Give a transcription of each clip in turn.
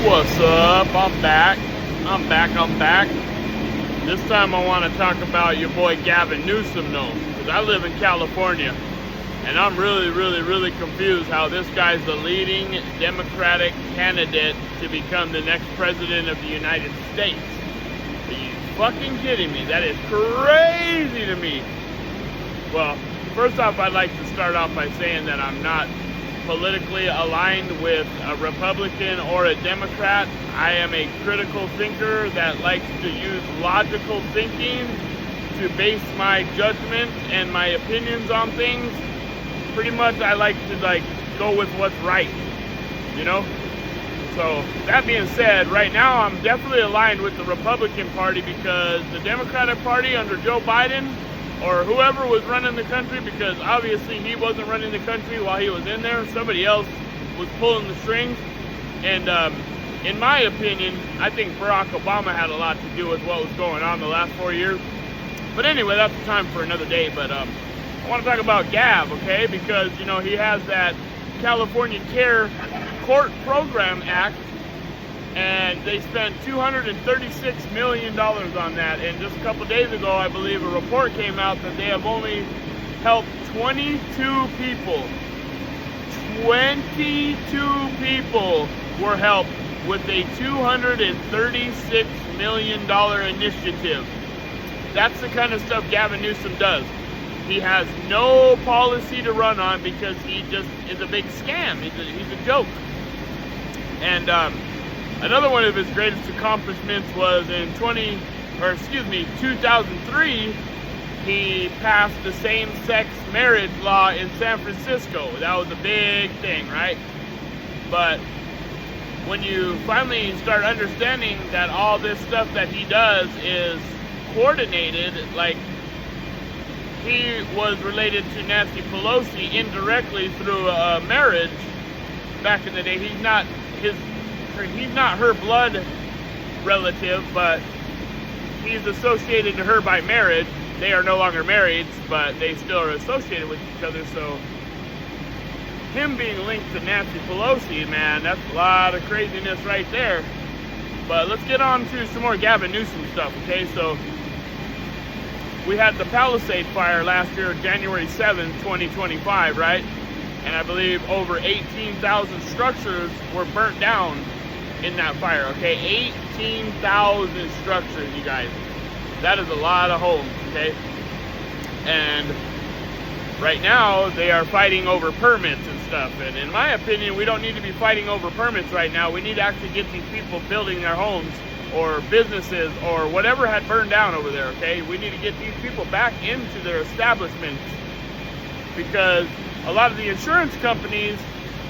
What's up? I'm back. I'm back. This time I want to talk about your boy Gavin Newsome, though, because I live in California, and I'm really confused how this guy's the leading Democratic candidate to become the next president of the United States. Are you fucking kidding me? That is crazy to me. Well, first off, I'd like to start off by saying that I'm not politically aligned with a Republican or a Democrat. I am a critical thinker that likes to use logical thinking to base my judgment and my opinions on things. Pretty much I like to go with what's right, you know? So that being said, right now I'm definitely aligned with the Republican Party because the Democratic Party under Joe Biden or whoever was running the country, because obviously he wasn't running the country while he was in there. Somebody else was pulling the strings. And in my opinion, I think Barack Obama had a lot to do with what was going on the last 4 years. But anyway, that's the time for another day. But I want to talk about Gav, okay? Because, you know, he has that California Care Court Program Act, and they spent $236 million on that. And just a couple days ago, I believe, a report came out that they have only helped 22 people. 22 people were helped with a $236 million initiative. That's the kind of stuff Gavin Newsome does. He has no policy to run on because he just is a big scam. He's a joke. And another one of his greatest accomplishments was in 2003, he passed the same-sex marriage law in San Francisco. That was a big thing, right? But when you finally start understanding that all this stuff that he does is coordinated, like he was related to Nancy Pelosi indirectly through a marriage back in the day. He's not her blood relative, but he's associated to her by marriage. They are no longer married, but they still are associated with each other. So him being linked to Nancy Pelosi, man, that's a lot of craziness right there. But let's get on to some more Gavin Newsome stuff, okay? So we had the Palisade fire last year, January 7th, 2025, right? And I believe over 18,000 structures were burnt down in that fire, okay? 18,000 structures, you guys. That is a lot of homes, okay? And right now, they are fighting over permits and stuff. And in my opinion, we don't need to be fighting over permits right now. We need to actually get these people building their homes or businesses or whatever had burned down over there, okay? We need to get these people back into their establishments because a lot of the insurance companies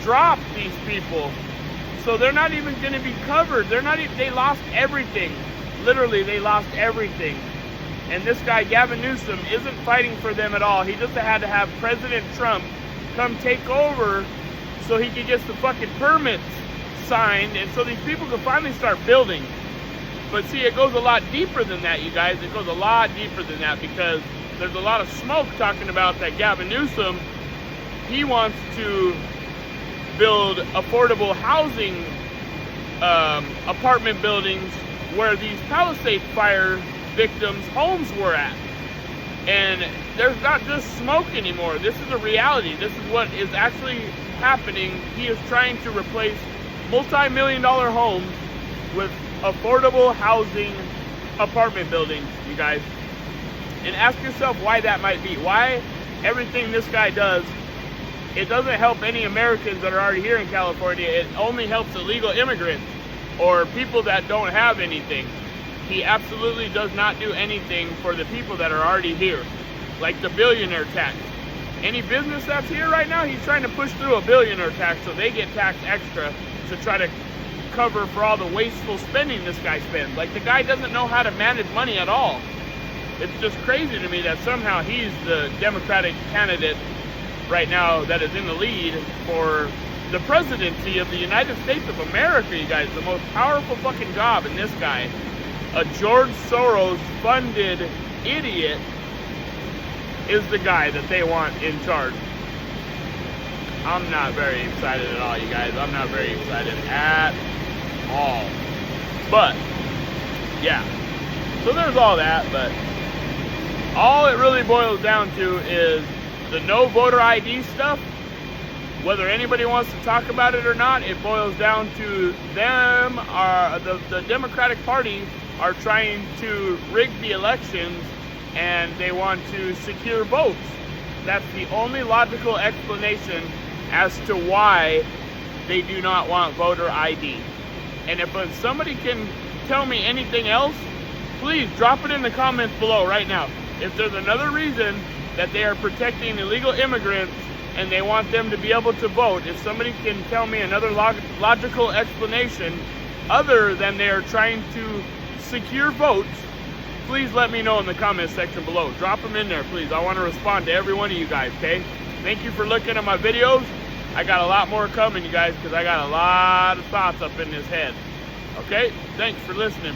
dropped these people. So they're not even going to be covered. They lost everything. Literally, they lost everything. And this guy, Gavin Newsome, isn't fighting for them at all. He just had to have President Trump come take over so he could get the fucking permits signed and so these people can finally start building. But see, it goes a lot deeper than that, you guys. It goes a lot deeper than that because there's a lot of smoke talking about that Gavin Newsome, he wants to build affordable housing apartment buildings where these Palisade fire victims' homes were at. And there's not just smoke anymore. This is a reality. This is what is actually happening. He is trying to replace multi-million-dollar homes with affordable housing apartment buildings, you guys. And ask yourself why that might be. Why everything this guy does, it doesn't help any Americans that are already here in California. It only helps illegal immigrants or people that don't have anything. He absolutely does not do anything for the people that are already here, like the billionaire tax. Any business that's here right now, he's trying to push through a billionaire tax so they get taxed extra to try to cover for all the wasteful spending this guy spends. Like, the guy doesn't know how to manage money at all. It's just crazy to me that somehow he's the Democratic candidate right now that is in the lead for the presidency of the United States of America, you guys. The most powerful fucking job. And this guy, a George Soros funded idiot, is the guy that they want in charge. I'm not very excited at all, you guys. I'm not very excited at all. But yeah, so there's all that, but all it really boils down to is the no voter ID stuff. Whether anybody wants to talk about it or not, it boils down to them, the Democratic Party are trying to rig the elections, and they want to secure votes. That's the only logical explanation as to why they do not want voter ID. And if somebody can tell me anything else, please drop it in the comments below right now. If there's another reason that they are protecting illegal immigrants and they want them to be able to vote, if somebody can tell me another logical explanation other than they are trying to secure votes, please let me know in the comment section below. Drop them in there, please. I want to respond to every one of you guys, okay? Thank you for looking at my videos. I got a lot more coming, you guys, because I got a lot of thoughts up in this head. Okay? Thanks for listening.